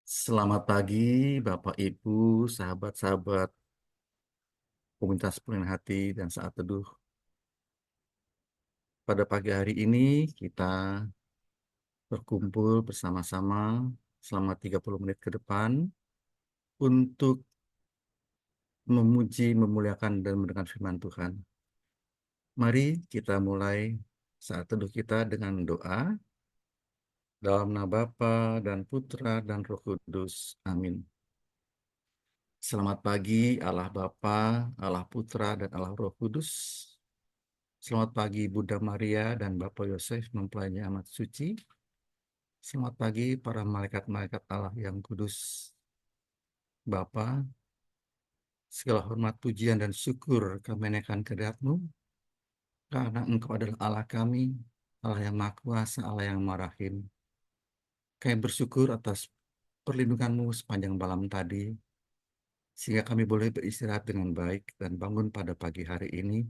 Selamat pagi, Bapak Ibu, sahabat-sahabat komunitas Pelayan Hati dan Saat Teduh. Pada pagi hari ini kita berkumpul bersama-sama selama 30 menit ke depan untuk memuji, memuliakan, dan mendengar firman Tuhan. Mari kita mulai saat teduh kita dengan doa dalam nama Bapa dan Putra dan Roh Kudus. Amin. Selamat pagi Allah Bapa, Allah Putra, dan Allah Roh Kudus. Selamat pagi Bunda Maria dan Bapak Yosef mempelai amat suci. Selamat pagi para malaikat-malaikat Allah yang kudus. Bapa, segala hormat, pujian, dan syukur kami naikkan kehadirat-Mu, karena Engkau adalah Allah kami, Allah yang Maha Kuasa, Allah yang Maha Rahim. Kami bersyukur atas perlindungan-Mu sepanjang malam tadi, sehingga kami boleh beristirahat dengan baik dan bangun pada pagi hari ini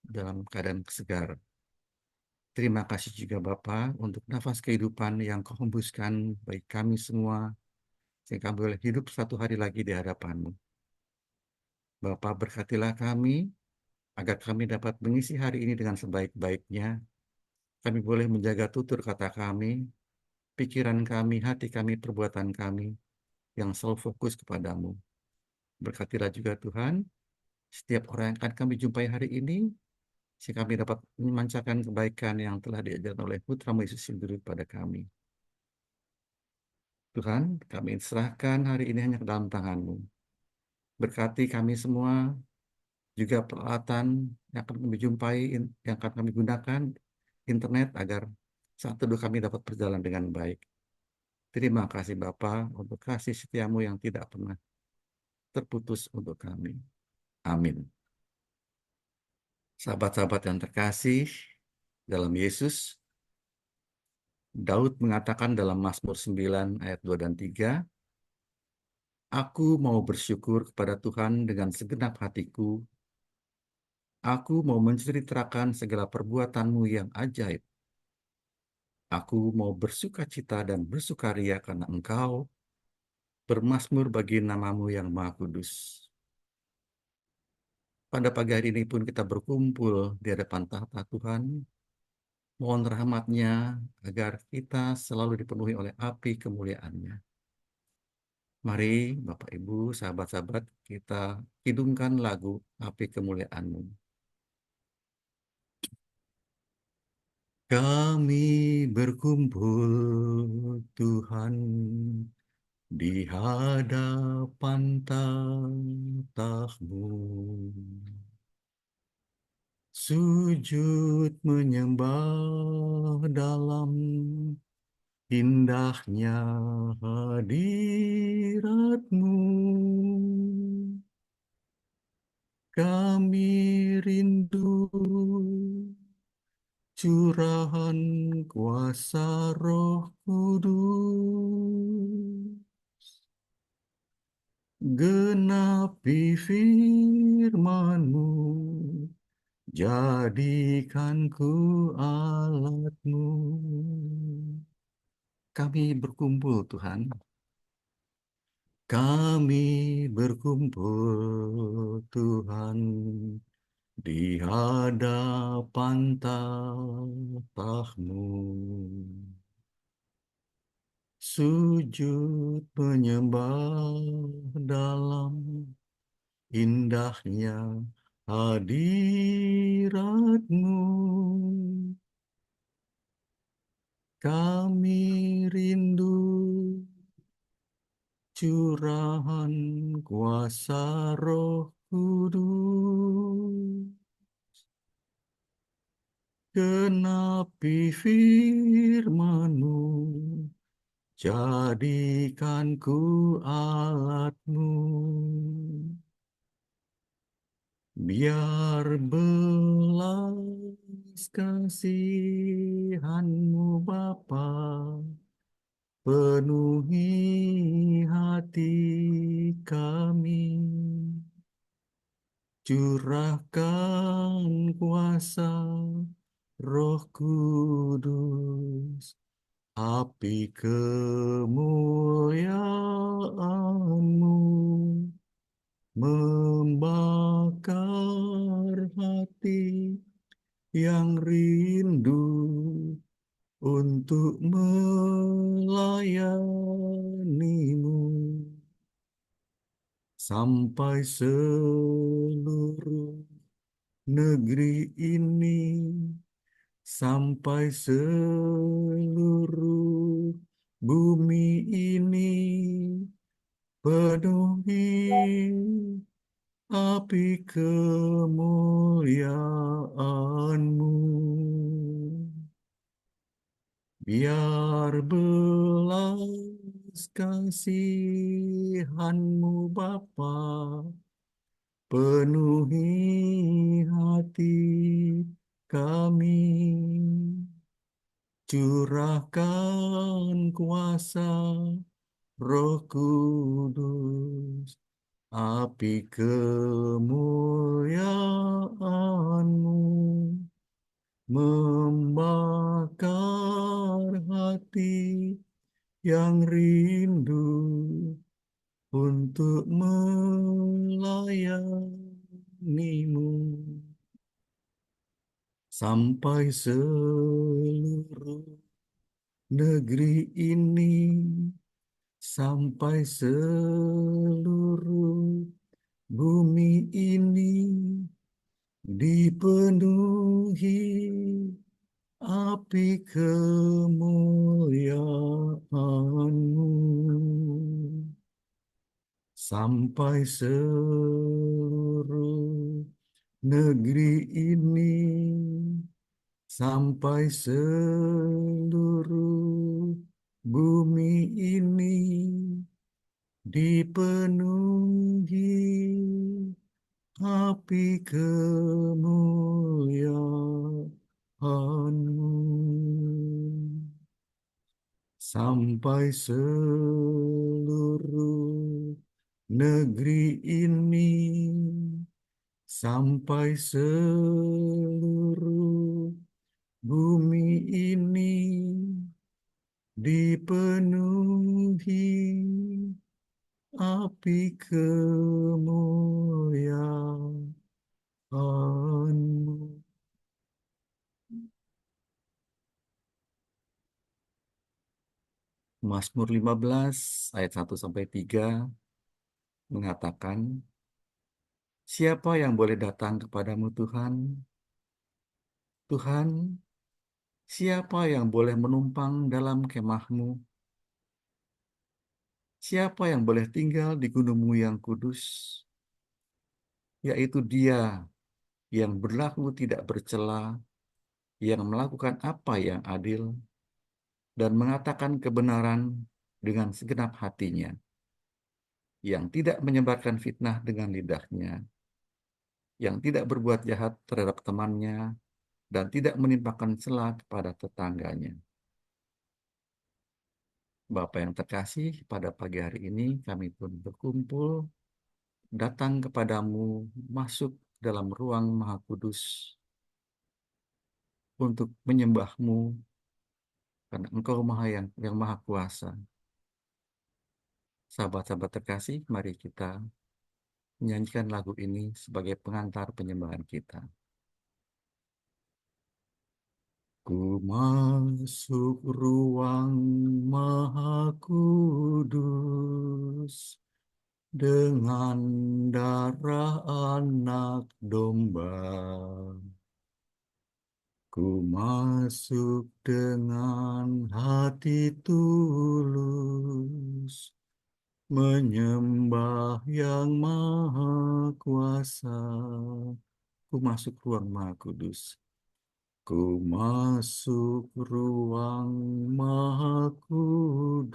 dalam keadaan segar. Terima kasih juga Bapa untuk nafas kehidupan yang Kau hembuskan bagi kami semua, sehingga kami boleh hidup satu hari lagi di hadapan-Mu. Bapa, berkatilah kami, agar kami dapat mengisi hari ini dengan sebaik-baiknya. Kami boleh menjaga tutur kata kami, pikiran kami, hati kami, perbuatan kami, yang selalu fokus kepadamu. Berkatilah juga Tuhan, setiap orang yang akan kami jumpai hari ini, sehingga kami dapat memancarkan kebaikan yang telah diajarkan oleh Putra-Mu Yesus sendiri pada kami. Tuhan, kami serahkan hari ini hanya ke dalam tangan-Mu. Berkati kami semua, juga peralatan yang akan kami jumpai, yang akan kami gunakan, internet, agar saat teduh kami dapat berjalan dengan baik. Terima kasih Bapa untuk kasih setiamu yang tidak pernah terputus untuk kami. Amin. Sahabat-sahabat yang terkasih dalam Yesus, Daud mengatakan dalam Mazmur 9 ayat 2 dan 3, Aku mau bersyukur kepada Tuhan dengan segenap hatiku. Aku mau menceritakan segala perbuatan-Mu yang ajaib. Aku mau bersuka cita dan bersukaria karena Engkau bermazmur bagi nama-Mu yang Maha Kudus. Pada pagi hari ini pun kita berkumpul di hadapan tahta Tuhan. Mohon rahmat-Nya agar kita selalu dipenuhi oleh api kemuliaan-Nya. Mari Bapak Ibu, sahabat-sahabat, kita hidungkan lagu Api Kemuliaan-Mu. Kami berkumpul Tuhan di hadapan tahta-Mu, sujud menyembah dalam indahnya hadirat-Mu. Kami rindu curahan kuasa Roh Kudus, genapi firman-Mu, jadikan ku alat-Mu. Kami berkumpul Tuhan, kami berkumpul Tuhan di hadapan tahta-Mu, sujud menyembah dalam indahnya hadirat-Mu. Kami rindu curahan kuasa Roh Kudus, genapi firman-Mu, jadikan ku alat-Mu. Biar belas kasihan-Mu Bapa penuhi hati kami. Curahkan kuasa Roh Kudus api kemuliaan-Mu membakar hati yang rindu untuk melayani-Mu. Sampai seluruh negeri ini, sampai seluruh bumi ini penuhi api kemuliaan-Mu. Biar belas kasihan-Mu Bapa penuhi hati kami. Curahkan kuasa Roh Kudus, api kemuliaan-Mu membakar hati yang rindu untuk melayani-Mu. Sampai seluruh negeri ini, sampai seluruh bumi ini dipenuhi api kemuliaan-Mu. Sampai seluruh negeri ini, sampai seluruh bumi ini dipenuhi api kemuliaan-Mu. Sampai seluruh negeri ini, sampai seluruh bumi ini dipenuhi api kemuliaan-Mu. Mazmur 15 ayat 1 sampai 3 mengatakan, siapa yang boleh datang kepadamu Tuhan? Tuhan, siapa yang boleh menumpang dalam kemah-Mu? Siapa yang boleh tinggal di gunung-Mu yang kudus? Yaitu dia yang berlaku tidak bercela, yang melakukan apa yang adil, dan mengatakan kebenaran dengan segenap hatinya, yang tidak menyebarkan fitnah dengan lidahnya, yang tidak berbuat jahat terhadap temannya, dan tidak menimpakan cela kepada tetangganya. Bapa yang terkasih, pada pagi hari ini kami pun berkumpul, datang kepadamu, masuk dalam ruang Maha Kudus untuk menyembahmu, karena Engkau yang Maha Kuasa. Sahabat-sahabat terkasih, mari kita menyanyikan lagu ini sebagai pengantar penyembahan kita. Ku masuk ruang Maha Kudus dengan darah anak domba. Ku masuk dengan hati tulus, menyembah yang Maha Kuasa. Ku masuk ruang Maha Kudus. Ku masuk ruang Maha Kudus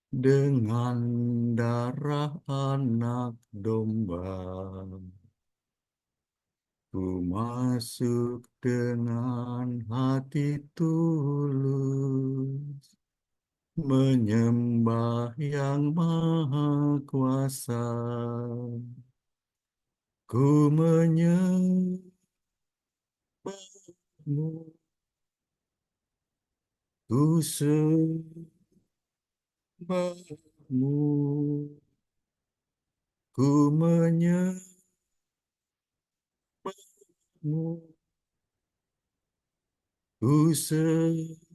dengan darah anak domba. Ku masuk dengan hati tulus, menyembah yang Maha Kuasa. Ku menyembahmu, Ku sembahmu, ku menyembahmu, ku sembahmu,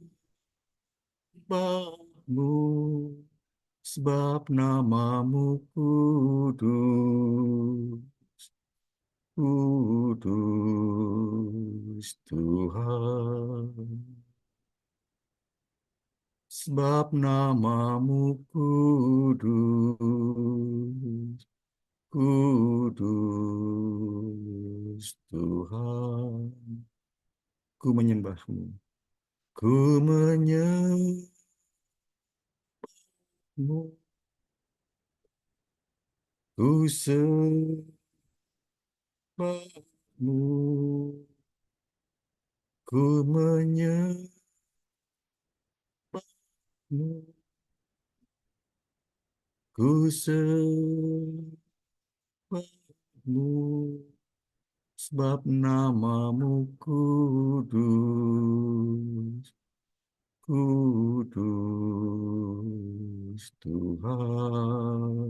sebab namamu kudus, kudus Tuhan. Sebab namamu kudus, kudus Tuhan. Ku menyembahmu, ku menyembahmu, ku sembahmu, ku menyembahmu, ku sembahmu, sebab namamu kudus, kudus Tuhan.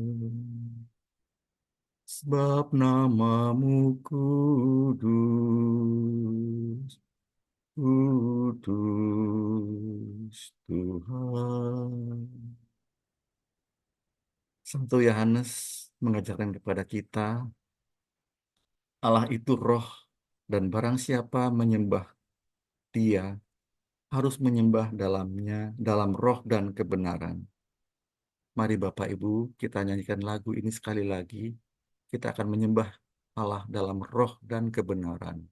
Sebab namamu kudus, kudus Tuhan. Santo Yohanes mengajarkan kepada kita, Allah itu roh, dan barang siapa menyembah Dia harus menyembah dalam roh dan kebenaran. Mari Bapak Ibu, kita nyanyikan lagu ini sekali lagi. Kita akan menyembah Allah dalam roh dan kebenaran.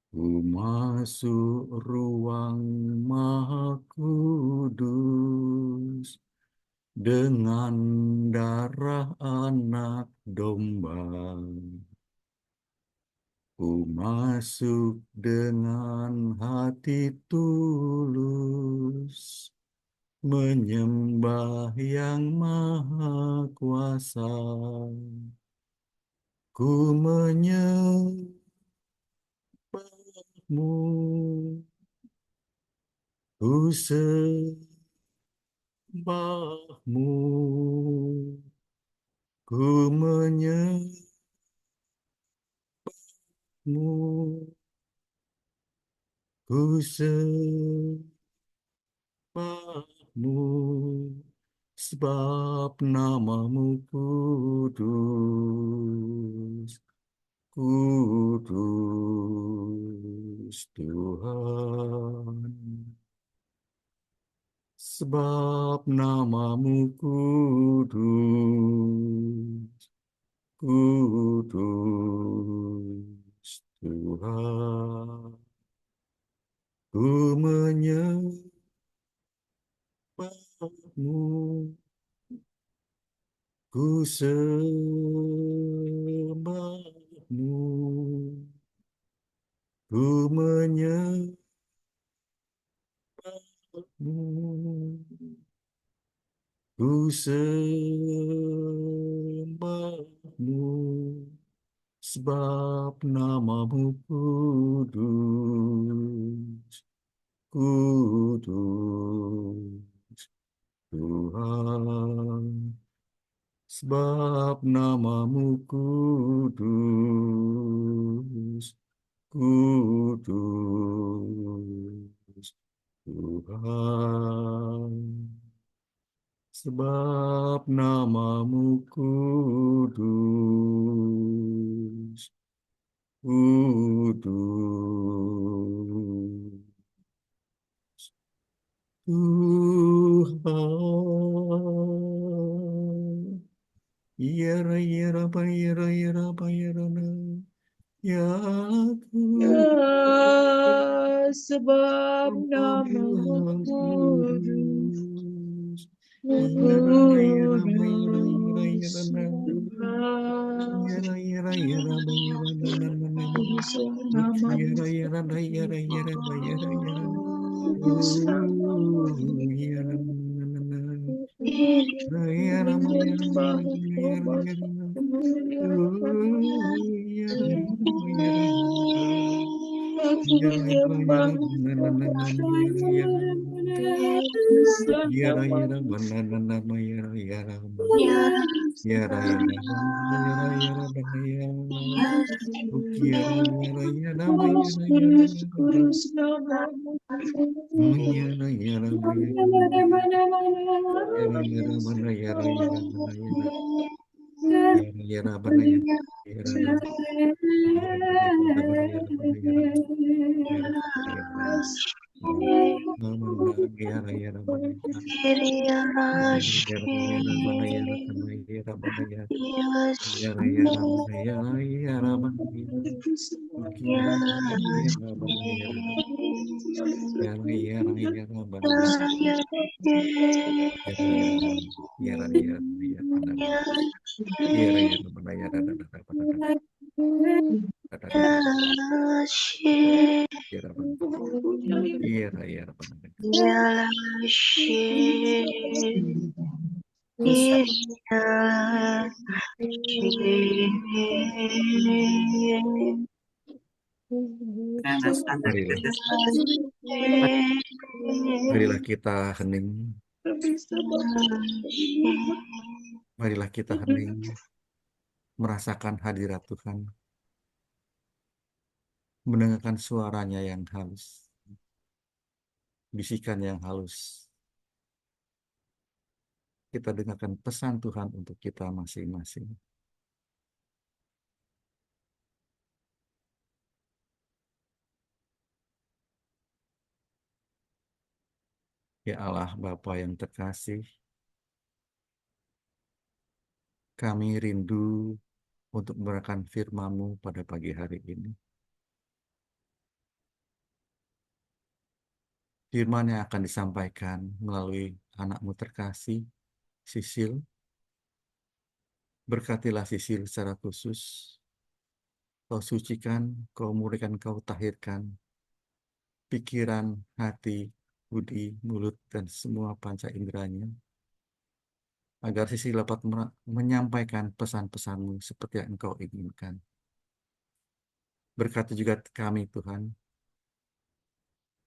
Ku masuk ruang maha kudus dengan darah anak domba. Ku masuk dengan hati tulus, menyembah yang maha kuasa. Ku menyembahmu, ku sembahmu, ku menyembahmu, ku sembahmu, sebab namamu kudus, kudus Tuhan. Sebab namamu kudus, kudus Tuhan. Ku menyembahmu, ku sembahmu, ku menyembahmu, ku sembahmu, sebab namamu kudus, kudus Tuhan. Sebab namamu kudus, kudus Tuhan. Sebab namamu kudus, kudus Tuhan. Yara yara ba yara ba na. Ya Ya, aku sebab namamu kudus, kudus. Yara na yara ba yara kudus na. Tuhan. Yara yara yara ba yara na na na na na. Kudus namamu Yara yara na yara ba yara yara. kudus namamu. Yara na na na na. Ini Yara ba yara ba menyembah yara ba yara Tuhan, yara na. memuliakan Yara yara ba yara yara. Yara yara yara banana yara yara yara yara banana yara yara yara yara banana yara yara banana yara yara yara yara yara yara yara yara yara mana yara yara mana yara yara yara mana yara yara yara yara mana yara mana yara yara yara mana yara yara mana yara yara yara yara mana yara mana yara mana yara yara yara mana yara yara mana yara yara yara mana yara yara yara yara mana yara yara mana yara yara yara mana yara yara mana yara da da da da da da da da da yara mana yara yara mana marilah marilah kita hening marilah kita hening merasakan hadirat Tuhan mendengarkan suaranya yang halus bisikan yang halus kita dengarkan pesan Tuhan untuk kita masing-masing. Ya Allah Bapa yang terkasih, kami rindu untuk memberikan firman-Mu pada pagi hari ini. Firman yang akan disampaikan melalui anak-Mu terkasih, Sisil. Berkatilah Sisil secara khusus. Kau sucikan, Kau murnikan, Kau tahirkan pikiran, hati, budi, mulut, dan semua panca inderanya, agar Sisil dapat menyampaikan pesan-pesan-Mu seperti yang Engkau inginkan. Berkati juga kami, Tuhan.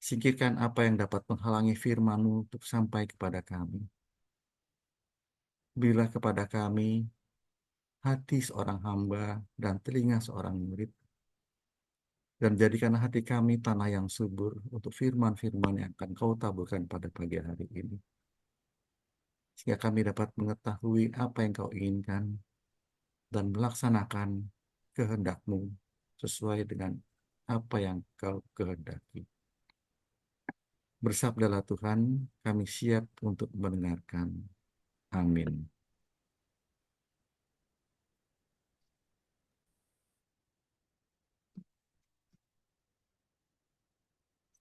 Singkirkan apa yang dapat menghalangi firman-Mu untuk sampai kepada kami. Berilah kepada kami hati seorang hamba dan telinga seorang murid. Dan jadikanlah hati kami tanah yang subur untuk firman-firman yang akan Kau taburkan pada pagi hari ini. Sehingga kami dapat mengetahui apa yang Kau inginkan dan melaksanakan kehendak-Mu sesuai dengan apa yang Kau kehendaki. Bersabdalah Tuhan, kami siap untuk mendengarkan. Amin.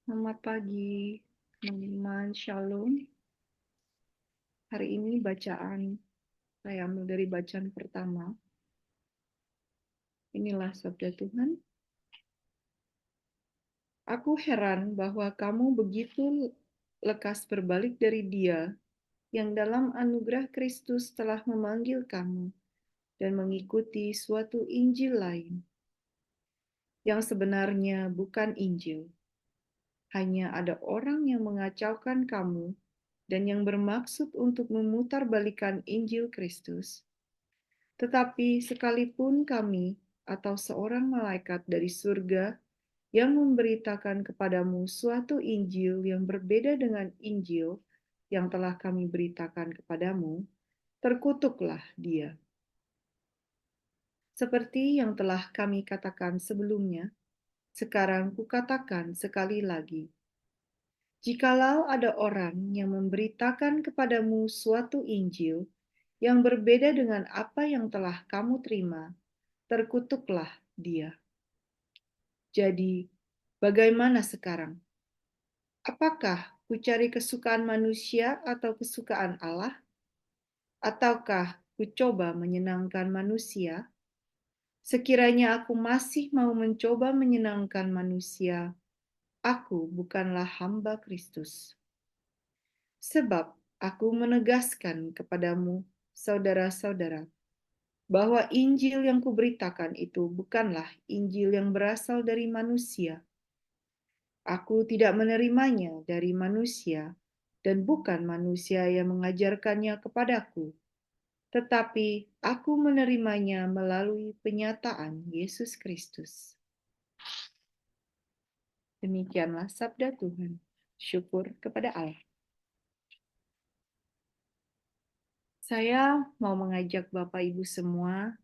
Selamat pagi, teman-teman. Shalom. Hari ini bacaan saya ambil dari bacaan pertama. Inilah sabda Tuhan. Aku heran bahwa kamu begitu lekas berbalik dari Dia yang dalam anugerah Kristus telah memanggil kamu dan mengikuti suatu Injil lain, yang sebenarnya bukan Injil. Hanya ada orang yang mengacaukan kamu dan yang bermaksud untuk memutarbalikkan Injil Kristus. Tetapi sekalipun kami atau seorang malaikat dari surga yang memberitakan kepadamu suatu Injil yang berbeda dengan Injil yang telah kami beritakan kepadamu, terkutuklah dia. Seperti yang telah kami katakan sebelumnya, sekarang kukatakan sekali lagi. Jikalau ada orang yang memberitakan kepadamu suatu Injil yang berbeda dengan apa yang telah kamu terima, terkutuklah dia. Jadi, bagaimana sekarang? Apakah ku cari kesukaan manusia atau kesukaan Allah? Ataukah ku coba menyenangkan manusia? Sekiranya aku masih mau mencoba menyenangkan manusia, aku bukanlah hamba Kristus. Sebab aku menegaskan kepadamu, saudara-saudara, bahwa Injil yang kuberitakan itu bukanlah Injil yang berasal dari manusia. Aku tidak menerimanya dari manusia, dan bukan manusia yang mengajarkannya kepadaku, tetapi aku menerimanya melalui penyataan Yesus Kristus. Demikianlah sabda Tuhan. Syukur kepada Allah. Saya mau mengajak Bapak Ibu semua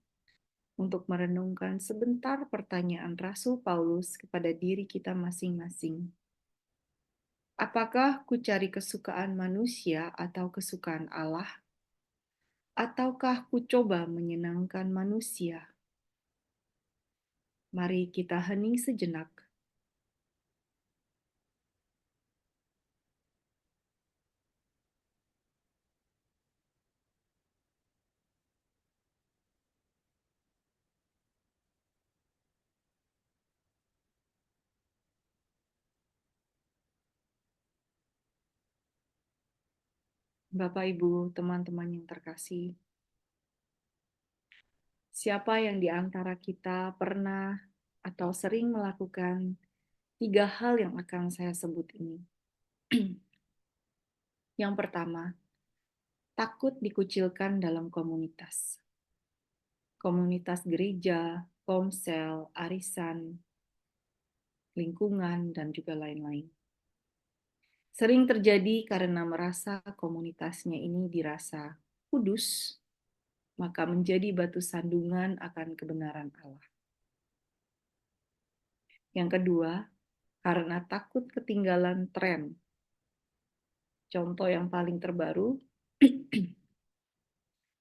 untuk merenungkan sebentar pertanyaan Rasul Paulus kepada diri kita masing-masing. Apakah ku cari kesukaan manusia atau kesukaan Allah? Ataukah ku coba menyenangkan manusia? Mari kita hening sejenak. Bapak, Ibu, teman-teman yang terkasih, siapa yang di antara kita pernah atau sering melakukan 3 hal yang akan saya sebut ini? Yang pertama, takut dikucilkan dalam komunitas. Komunitas gereja, komsel, arisan, lingkungan, dan juga lain-lain. Sering terjadi karena merasa komunitasnya ini dirasa kudus, maka menjadi batu sandungan akan kebenaran Allah. Yang kedua, karena takut ketinggalan tren. Contoh yang paling terbaru,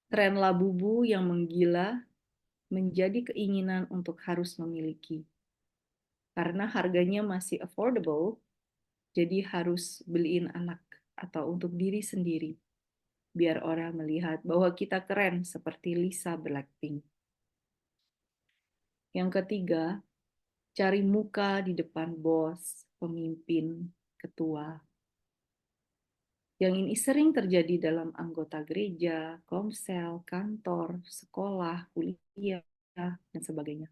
tren labubu yang menggila menjadi keinginan untuk harus memiliki. Karena harganya masih affordable, jadi harus beliin anak atau untuk diri sendiri, biar orang melihat bahwa kita keren seperti Lisa Blackpink. Yang ketiga, cari muka di depan bos, pemimpin, ketua. Yang ini sering terjadi dalam anggota gereja, komsel, kantor, sekolah, kuliah, dan sebagainya.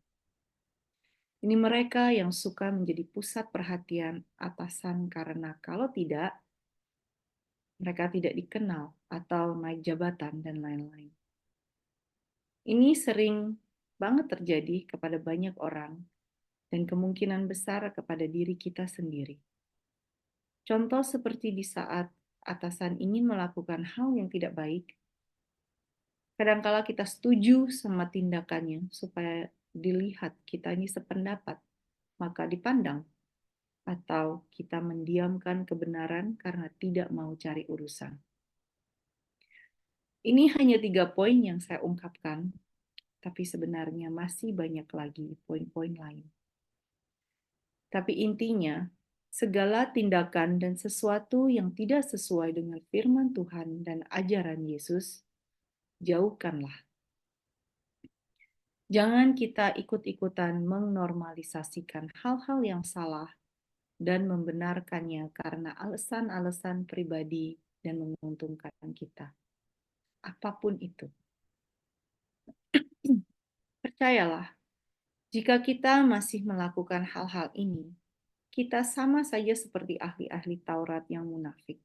Ini mereka yang suka menjadi pusat perhatian atasan karena kalau tidak, mereka tidak dikenal atau naik jabatan dan lain-lain. Ini sering banget terjadi kepada banyak orang dan kemungkinan besar kepada diri kita sendiri. Contoh seperti di saat atasan ingin melakukan hal yang tidak baik, kadangkala kita setuju sama tindakannya supaya dilihat kita ini sependapat, maka dipandang, atau kita mendiamkan kebenaran karena tidak mau cari urusan. Ini hanya 3 poin yang saya ungkapkan, tapi sebenarnya masih banyak lagi poin-poin lain. Tapi intinya, segala tindakan dan sesuatu yang tidak sesuai dengan firman Tuhan dan ajaran Yesus, jauhkanlah. Jangan kita ikut-ikutan menormalisasikan hal-hal yang salah dan membenarkannya karena alasan-alasan pribadi dan menguntungkan kita. Apapun itu. Percayalah, jika kita masih melakukan hal-hal ini, kita sama saja seperti ahli-ahli Taurat yang munafik.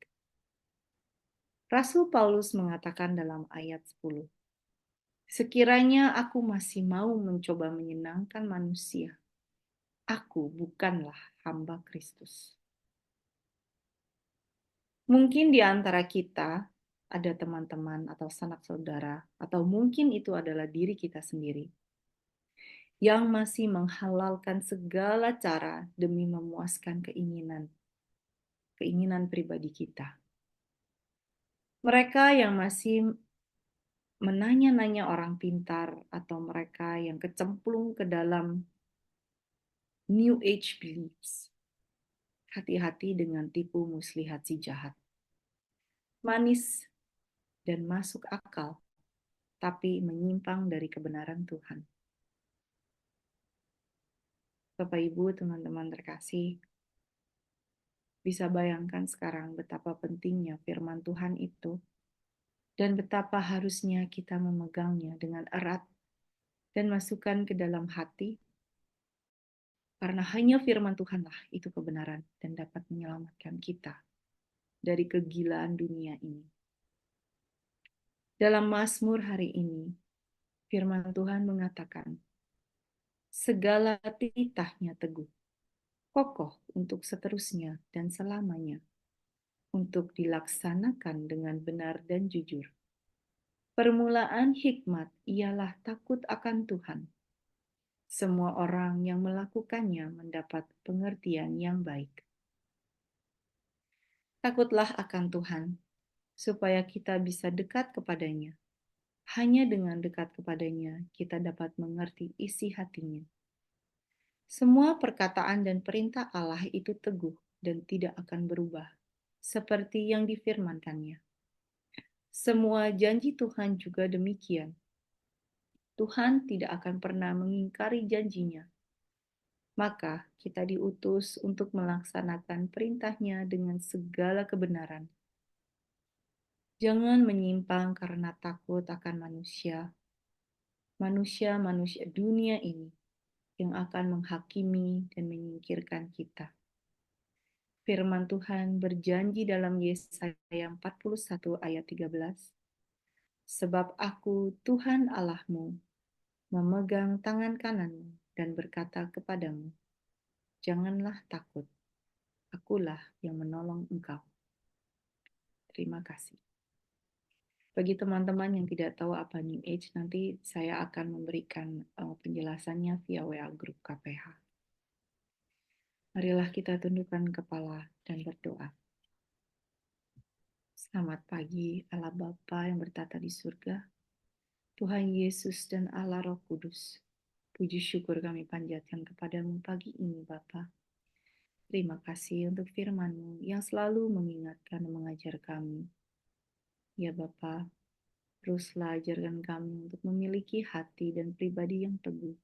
Rasul Paulus mengatakan dalam ayat 10, sekiranya aku masih mau mencoba menyenangkan manusia, aku bukanlah hamba Kristus. Mungkin di antara kita ada teman-teman atau sanak saudara, atau mungkin itu adalah diri kita sendiri, yang masih menghalalkan segala cara demi memuaskan keinginan pribadi kita. Mereka yang masih menanya-nanya orang pintar, atau mereka yang kecemplung ke dalam New Age beliefs. Hati-hati dengan tipu muslihat si jahat. Manis dan masuk akal, tapi menyimpang dari kebenaran Tuhan. Bapak Ibu, teman-teman terkasih, bisa bayangkan sekarang betapa pentingnya firman Tuhan itu dan betapa harusnya kita memegangnya dengan erat dan masukkan ke dalam hati Karena hanya firman Tuhanlah itu kebenaran dan dapat menyelamatkan kita dari kegilaan dunia ini. Dalam Mazmur hari ini, firman Tuhan mengatakan, segala titahnya teguh, kokoh untuk seterusnya dan selamanya, untuk dilaksanakan dengan benar dan jujur. Permulaan hikmat ialah takut akan Tuhan. Semua orang yang melakukannya mendapat pengertian yang baik. Takutlah akan Tuhan, supaya kita bisa dekat kepadanya. Hanya dengan dekat kepadanya, kita dapat mengerti isi hatinya. Semua perkataan dan perintah Allah itu teguh dan tidak akan berubah, seperti yang difirmankannya. Semua janji Tuhan juga demikian. Tuhan tidak akan pernah mengingkari janjinya. Maka kita diutus untuk melaksanakan perintahnya dengan segala kebenaran. Jangan menyimpang karena takut akan manusia-manusia dunia ini yang akan menghakimi dan menyingkirkan kita. Firman Tuhan berjanji dalam Yesaya 41 ayat 13, sebab aku Tuhan Allahmu, memegang tangan kananmu dan berkata kepadamu, janganlah takut, akulah yang menolong engkau. Terima kasih. Bagi teman-teman yang tidak tahu apa New Age, nanti saya akan memberikan penjelasannya via WA grup KPH. Marilah kita tundukkan kepala dan berdoa. Selamat pagi, Allah Bapa yang bertata di surga, Tuhan Yesus dan Allah Roh Kudus. Puji syukur kami panjatkan kepadamu pagi ini, Bapa. Terima kasih untuk firman-Mu yang selalu mengingatkan dan mengajar kami. Ya Bapa, teruslah ajarkan kami untuk memiliki hati dan pribadi yang teguh.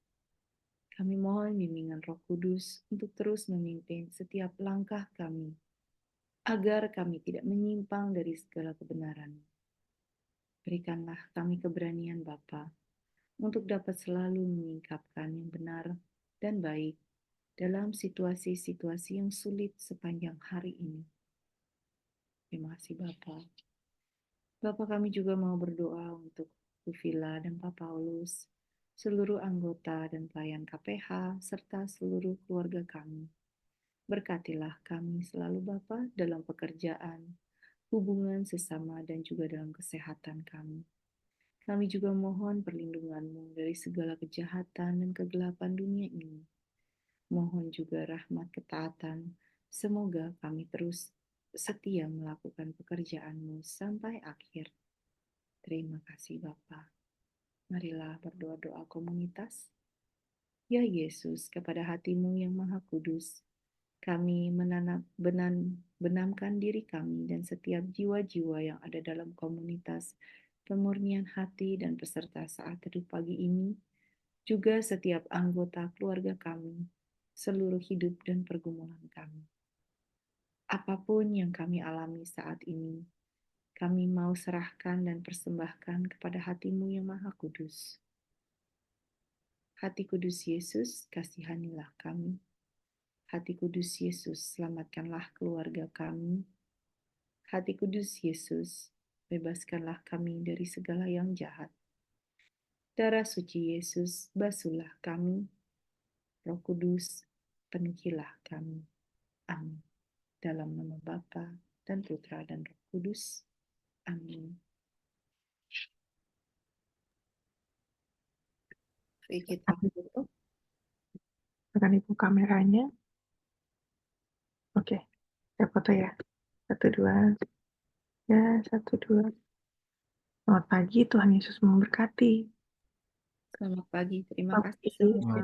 Kami mohon bimbingan Roh Kudus untuk terus memimpin setiap langkah kami, agar kami tidak menyimpang dari segala kebenaran. Berikanlah kami keberanian Bapa, untuk dapat selalu menyingkapkan yang benar dan baik dalam situasi-situasi yang sulit sepanjang hari ini. Terima kasih Bapa. Bapak kami juga mau berdoa untuk Bu Villa dan Pak Paulus, seluruh anggota dan pelayan KPH, serta seluruh keluarga kami. Berkatilah kami selalu Bapa dalam pekerjaan, hubungan sesama, dan juga dalam kesehatan kami. Kami juga mohon perlindungan-Mu dari segala kejahatan dan kegelapan dunia ini. Mohon juga rahmat ketaatan. Semoga kami terus setia melakukan pekerjaan-Mu sampai akhir. Terima kasih Bapa. Marilah berdoa-doa komunitas. Ya Yesus, kepada hati-Mu yang maha kudus, kami benamkan diri kami dan setiap jiwa-jiwa yang ada dalam komunitas pemurnian hati dan peserta saat teduh pagi ini, juga setiap anggota keluarga kami, seluruh hidup dan pergumulan kami. Apapun yang kami alami saat ini, kami mau serahkan dan persembahkan kepada hati-Mu yang maha kudus. Hati kudus Yesus, kasihanilah kami. Hati kudus Yesus, selamatkanlah keluarga kami. Hati kudus Yesus, bebaskanlah kami dari segala yang jahat. Darah suci Yesus, basuhlah kami. Roh Kudus, penuhilah kami. Amin. Dalam nama Bapa dan Putra dan Roh Kudus. Amin. Mari kita foto. Tekan Ibu kameranya. Oke, saya foto ya. 1, 2. Ya, 1, 2. Selamat pagi, Tuhan Yesus memberkati. Selamat pagi, terima Selamat kasih pagi. semua.